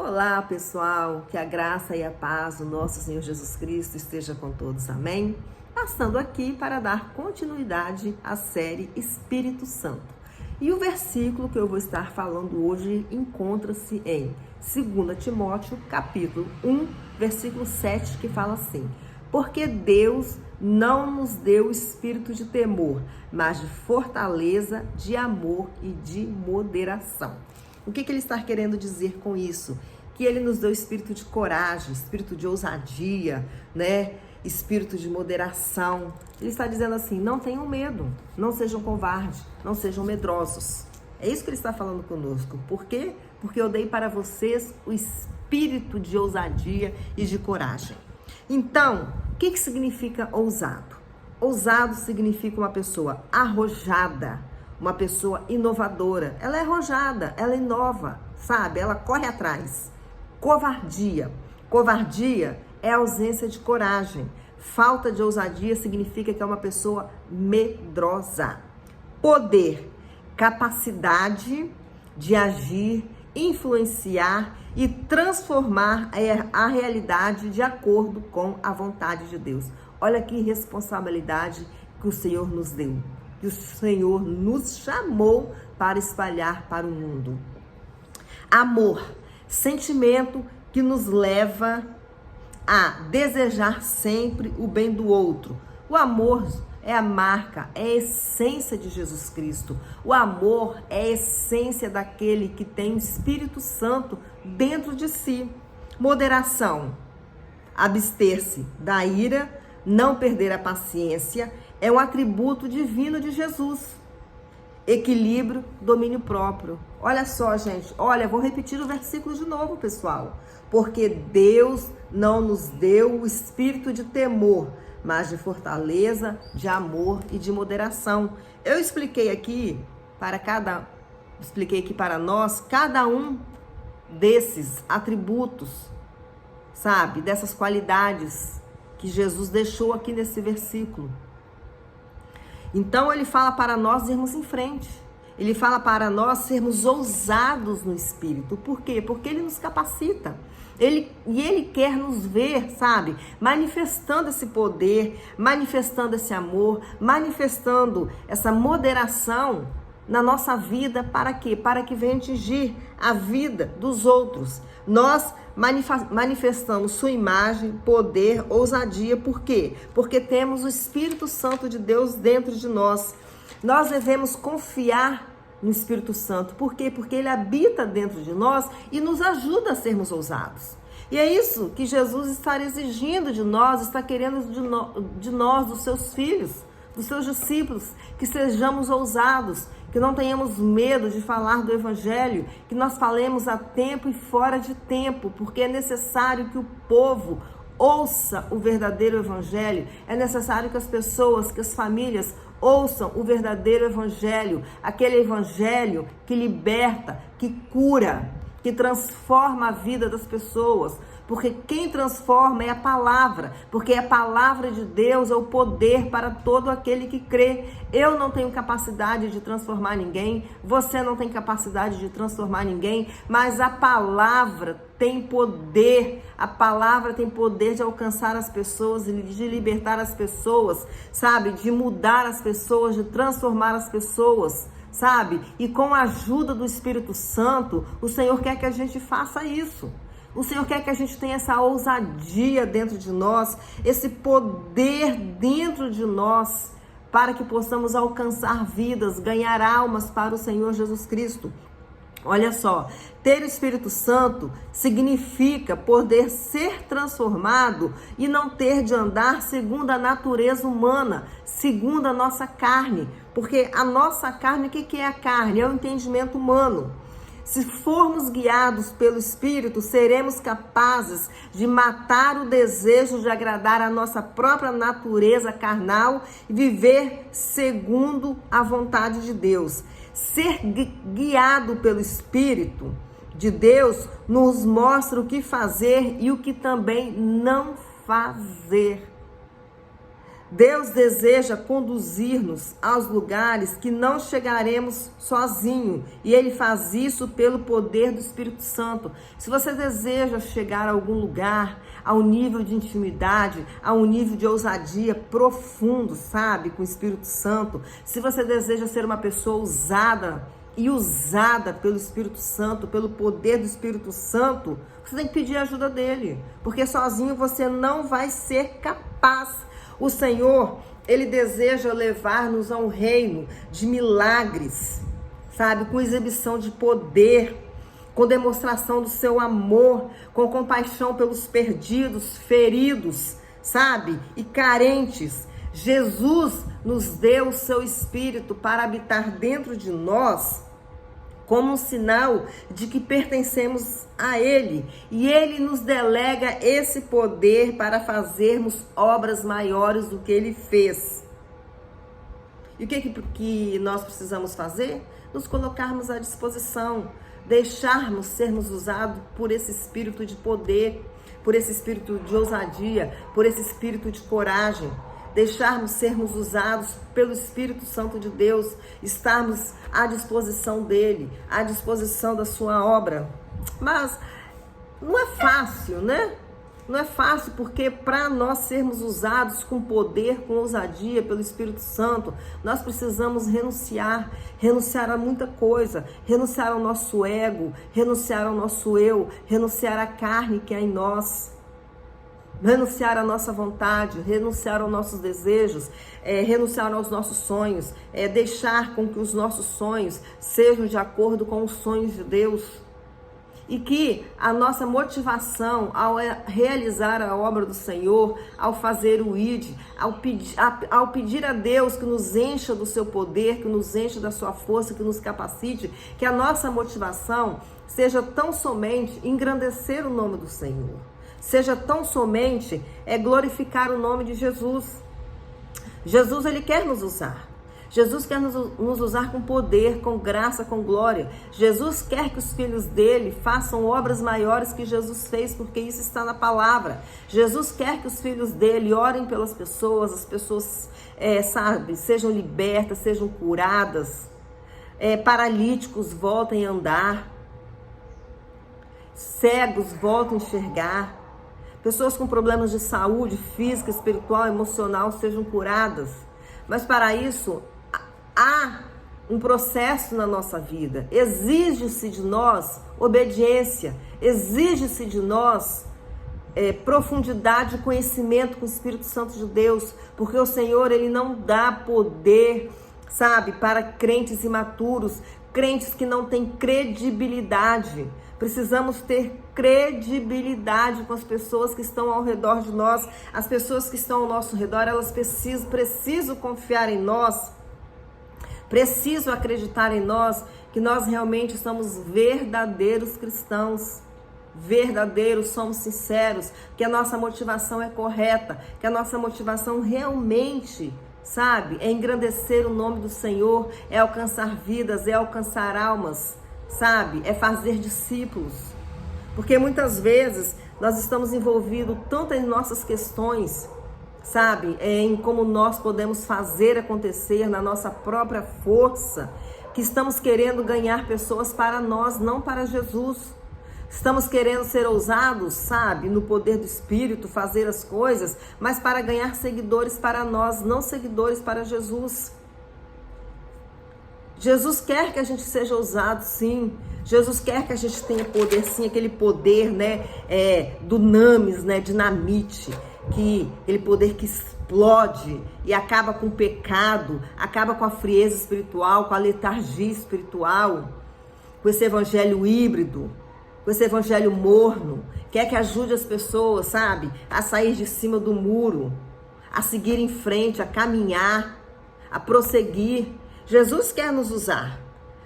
Olá, pessoal, que a graça e a paz do nosso Senhor Jesus Cristo esteja com todos, amém? Passando aqui para dar continuidade à série Espírito Santo. E o versículo que eu vou estar falando hoje encontra-se em 2 Timóteo, capítulo 1, versículo 7, que fala assim: porque Deus não nos deu espírito de temor, mas de fortaleza, de amor e de moderação. O que ele está querendo dizer com isso? Que ele nos deu espírito de coragem, espírito de ousadia, espírito de moderação. Ele está dizendo assim: não tenham medo, não sejam covardes, não sejam medrosos. É isso que ele está falando conosco. Por quê? Porque eu dei para vocês o espírito de ousadia e de coragem. Então, o que significa ousado? Ousado significa uma pessoa arrojada, uma pessoa inovadora. Ela é arrojada, ela inova, sabe? Ela corre atrás. Covardia. Covardia é ausência de coragem. Falta de ousadia significa que é uma pessoa medrosa. Poder, capacidade de agir, influenciar e transformar a realidade de acordo com a vontade de Deus. Olha que responsabilidade que o Senhor nos deu, que o Senhor nos chamou para espalhar para o mundo. Amor, sentimento que nos leva a desejar sempre o bem do outro. O amor é a marca, é a essência de Jesus Cristo. O amor é a essência daquele que tem o Espírito Santo dentro de si. Moderação, abster-se da ira, não perder a paciência, é um atributo divino de Jesus. Equilíbrio, domínio próprio. Olha só, gente. Olha, vou repetir o versículo de novo, pessoal. Porque Deus não nos deu o espírito de temor, mas de fortaleza, de amor e de moderação. Eu expliquei aqui para nós cada um desses atributos, sabe? Dessas qualidades que Jesus deixou aqui nesse versículo. Então ele fala para nós irmos em frente. Ele fala para nós sermos ousados no Espírito. Por quê? Porque ele nos capacita. Ele quer nos ver, sabe? Manifestando esse poder, manifestando esse amor, manifestando essa moderação na nossa vida. Para quê? Para que venha atingir a vida dos outros. Nós manifestamos sua imagem, poder, ousadia. Por quê? Porque temos o Espírito Santo de Deus dentro de nós. Nós devemos confiar no Espírito Santo. Por quê? Porque ele habita dentro de nós e nos ajuda a sermos ousados. E é isso que Jesus está exigindo de nós, está querendo de nós, dos seus filhos, dos seus discípulos, que sejamos ousados, que não tenhamos medo de falar do Evangelho, que nós falemos a tempo e fora de tempo, porque é necessário que o povo ouça o verdadeiro Evangelho, é necessário que as pessoas, que as famílias ouçam o verdadeiro Evangelho, aquele Evangelho que liberta, que cura, que transforma a vida das pessoas, porque quem transforma é a palavra, porque a palavra de Deus é o poder para todo aquele que crê. Eu não tenho capacidade de transformar ninguém, você não tem capacidade de transformar ninguém, mas a palavra tem poder, a palavra tem poder de alcançar as pessoas, de libertar as pessoas, sabe? De mudar as pessoas, de transformar as pessoas, sabe? E com a ajuda do Espírito Santo, o Senhor quer que a gente faça isso. O Senhor quer que a gente tenha essa ousadia dentro de nós, esse poder dentro de nós, para que possamos alcançar vidas, ganhar almas para o Senhor Jesus Cristo. Olha só, ter o Espírito Santo significa poder ser transformado e não ter de andar segundo a natureza humana, segundo a nossa carne. Porque a nossa carne, o que é a carne? É o entendimento humano. Se formos guiados pelo Espírito, seremos capazes de matar o desejo de agradar a nossa própria natureza carnal e viver segundo a vontade de Deus. Ser guiado pelo Espírito de Deus nos mostra o que fazer e o que também não fazer. Deus deseja conduzir-nos aos lugares que não chegaremos sozinho, e Ele faz isso pelo poder do Espírito Santo. Se você deseja chegar a algum lugar, a um nível de intimidade, a um nível de ousadia profundo, sabe, com o Espírito Santo, se você deseja ser uma pessoa usada e usada pelo Espírito Santo, pelo poder do Espírito Santo, você tem que pedir a ajuda dele, porque sozinho você não vai ser capaz. O Senhor, Ele deseja levar-nos a um reino de milagres, sabe? Com exibição de poder, com demonstração do seu amor, com compaixão pelos perdidos, feridos, sabe? E carentes. Jesus nos deu o seu Espírito para habitar dentro de nós, como um sinal de que pertencemos a Ele. E Ele nos delega esse poder para fazermos obras maiores do que Ele fez. E o que nós precisamos fazer? Nos colocarmos à disposição, deixarmos sermos usados por esse espírito de poder, por esse espírito de ousadia, por esse espírito de coragem. Deixarmos sermos usados pelo Espírito Santo de Deus, estarmos à disposição dele, à disposição da sua obra. Mas não é fácil, né? Não é fácil, porque para nós sermos usados com poder, com ousadia pelo Espírito Santo, nós precisamos renunciar a muita coisa, renunciar ao nosso ego, renunciar ao nosso eu, renunciar à carne que há em nós. Renunciar à nossa vontade, renunciar aos nossos desejos, renunciar aos nossos sonhos, deixar com que os nossos sonhos sejam de acordo com os sonhos de Deus. E que a nossa motivação ao realizar a obra do Senhor, ao fazer o ID, ao pedir a Deus que nos encha do seu poder, que nos encha da sua força, que nos capacite, que a nossa motivação seja tão somente engrandecer o nome do Senhor. Seja tão somente glorificar o nome de Jesus. Jesus, Ele quer nos usar. Jesus quer nos usar com poder, com graça, com glória. Jesus quer que os filhos dele façam obras maiores que Jesus fez, porque isso está na palavra. Jesus quer que os filhos dele orem pelas pessoas, as pessoas, sejam libertas, sejam curadas, paralíticos voltem a andar, cegos voltem a enxergar. Pessoas com problemas de saúde física, espiritual, emocional sejam curadas. Mas para isso, há um processo na nossa vida. Exige-se de nós obediência. Exige-se de nós profundidade de conhecimento com o Espírito Santo de Deus. Porque o Senhor, Ele não dá poder, sabe, para crentes imaturos, crentes que não têm credibilidade. Precisamos ter credibilidade com as pessoas que estão ao redor de nós. As pessoas que estão ao nosso redor, elas precisam confiar em nós, precisam acreditar em nós, que nós realmente somos verdadeiros cristãos, verdadeiros, somos sinceros, que a nossa motivação é correta, que a nossa motivação realmente, sabe, é engrandecer o nome do Senhor, é alcançar vidas, é alcançar almas, sabe, é fazer discípulos. Porque muitas vezes nós estamos envolvidos tanto em nossas questões, sabe, em como nós podemos fazer acontecer na nossa própria força, que estamos querendo ganhar pessoas para nós, não para Jesus. Estamos querendo ser ousados, sabe, no poder do Espírito, fazer as coisas, mas para ganhar seguidores para nós, não seguidores para Jesus. Jesus quer que a gente seja ousado, sim. Jesus quer que a gente tenha poder, sim, aquele poder, né, dunamis, né, dinamite, aquele poder que explode e acaba com o pecado, acaba com a frieza espiritual, com a letargia espiritual, com esse evangelho híbrido, com esse evangelho morno. Quer que ajude as pessoas, sabe, a sair de cima do muro, a seguir em frente, a caminhar, a prosseguir. Jesus quer nos usar.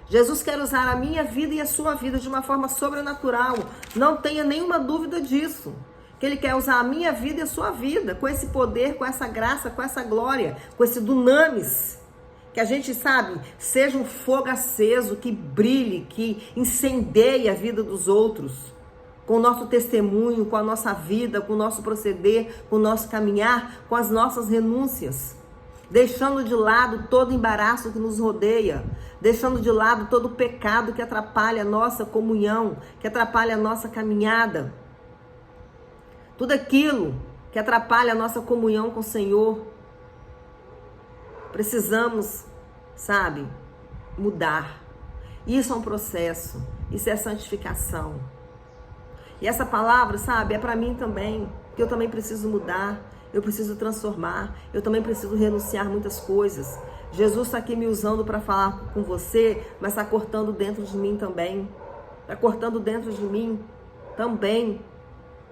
Jesus quer usar a minha vida e a sua vida de uma forma sobrenatural. Não tenha nenhuma dúvida disso. Que Ele quer usar a minha vida e a sua vida com esse poder, com essa graça, com essa glória, com esse dunamis. Que a gente, sabe, seja um fogo aceso, que brilhe, que incendeie a vida dos outros. com o nosso testemunho, com a nossa vida, com o nosso proceder, com o nosso caminhar, com as nossas renúncias. Deixando de lado todo embaraço que nos rodeia, deixando de lado todo o pecado que atrapalha a nossa comunhão, que atrapalha a nossa caminhada. Tudo aquilo que atrapalha a nossa comunhão com o Senhor. Precisamos, sabe, mudar. Isso é um processo, isso é santificação. E essa palavra, sabe, é para mim também, porque eu também preciso mudar, eu preciso transformar, eu também preciso renunciar muitas coisas. Jesus está aqui me usando para falar com você, mas está cortando dentro de mim também. Está cortando dentro de mim também.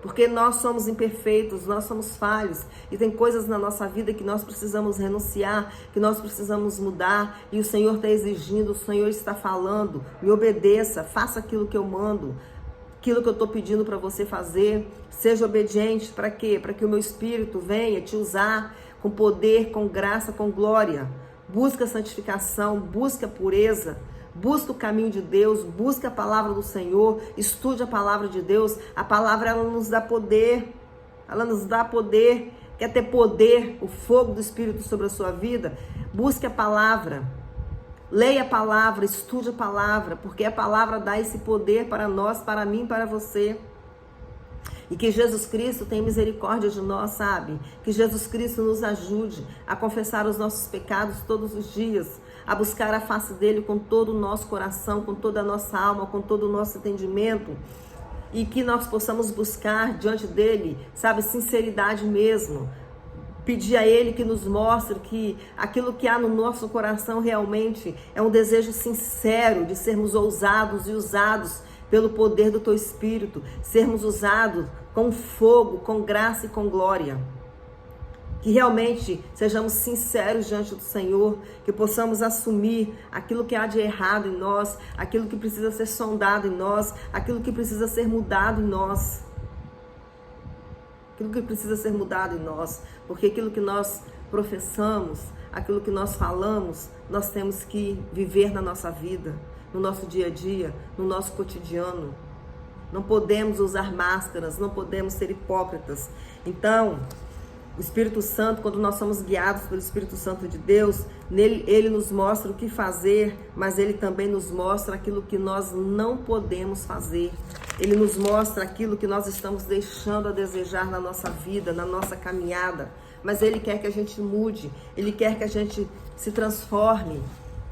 Porque nós somos imperfeitos, nós somos falhos. E tem coisas na nossa vida que nós precisamos renunciar, que nós precisamos mudar. E o Senhor está exigindo, o Senhor está falando. Me obedeça, faça aquilo que eu mando. Aquilo que eu estou pedindo para você fazer. Seja obediente. Para quê? Para que o meu Espírito venha te usar com poder, com graça, com glória. Busca a santificação, busca a pureza. Busca o caminho de Deus, busca a palavra do Senhor, estude a palavra de Deus. A palavra, ela nos dá poder, ela nos dá poder. Quer ter poder, o fogo do Espírito sobre a sua vida? Busque a palavra, leia a palavra, estude a palavra, porque a palavra dá esse poder para nós, para mim, para você. E que Jesus Cristo tenha misericórdia de nós, sabe? Que Jesus Cristo nos ajude a confessar os nossos pecados todos os dias, a buscar a face dele com todo o nosso coração, com toda a nossa alma, com todo o nosso entendimento. E que nós possamos buscar diante dele, sabe, sinceridade mesmo. Pedir a ele que nos mostre que aquilo que há no nosso coração realmente é um desejo sincero de sermos ousados e usados pelo poder do teu Espírito, sermos usados com fogo, com graça e com glória. Que realmente sejamos sinceros diante do Senhor, que possamos assumir aquilo que há de errado em nós, aquilo que precisa ser sondado em nós, aquilo que precisa ser mudado em nós. Aquilo que precisa ser mudado em nós, porque aquilo que nós professamos, aquilo que nós falamos, nós temos que viver na nossa vida, no nosso dia a dia, no nosso cotidiano. Não podemos usar máscaras, não podemos ser hipócritas. Então, o Espírito Santo, quando nós somos guiados pelo Espírito Santo de Deus, nele, ele nos mostra o que fazer, mas ele também nos mostra aquilo que nós não podemos fazer. Ele nos mostra aquilo que nós estamos deixando a desejar na nossa vida, na nossa caminhada. Mas ele quer que a gente mude, ele quer que a gente se transforme,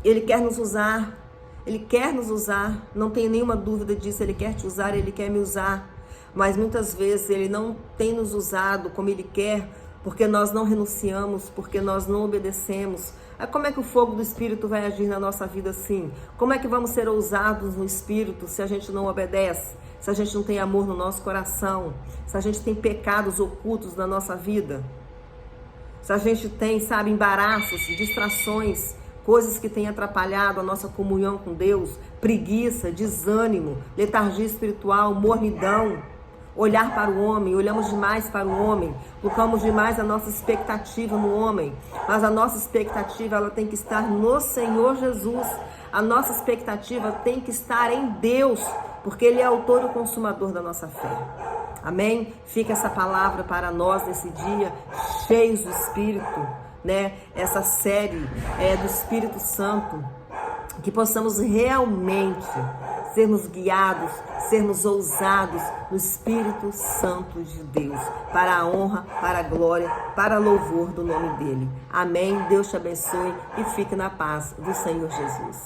ele quer nos usar. Ele quer nos usar, não tem nenhuma dúvida disso, ele quer te usar, ele quer me usar. Mas muitas vezes ele não tem nos usado como ele quer, porque nós não renunciamos, porque nós não obedecemos. Aí como é que o fogo do Espírito vai agir na nossa vida assim? Como é que vamos ser ousados no Espírito se a gente não obedece? Se a gente não tem amor no nosso coração? Se a gente tem pecados ocultos na nossa vida? Se a gente tem, sabe, embaraços, distrações, coisas que têm atrapalhado a nossa comunhão com Deus, preguiça, desânimo, letargia espiritual, mornidão, olhar para o homem, olhamos demais para o homem, colocamos demais a nossa expectativa no homem, mas a nossa expectativa ela tem que estar no Senhor Jesus, a nossa expectativa tem que estar em Deus, porque Ele é autor e consumador da nossa fé. Amém? Fica essa palavra para nós nesse dia, cheios do Espírito, né? Essa série do Espírito Santo, que possamos realmente sermos guiados, sermos ousados no Espírito Santo de Deus, para a honra, para a glória, para louvor do nome dele. Amém? Deus te abençoe e fique na paz do Senhor Jesus.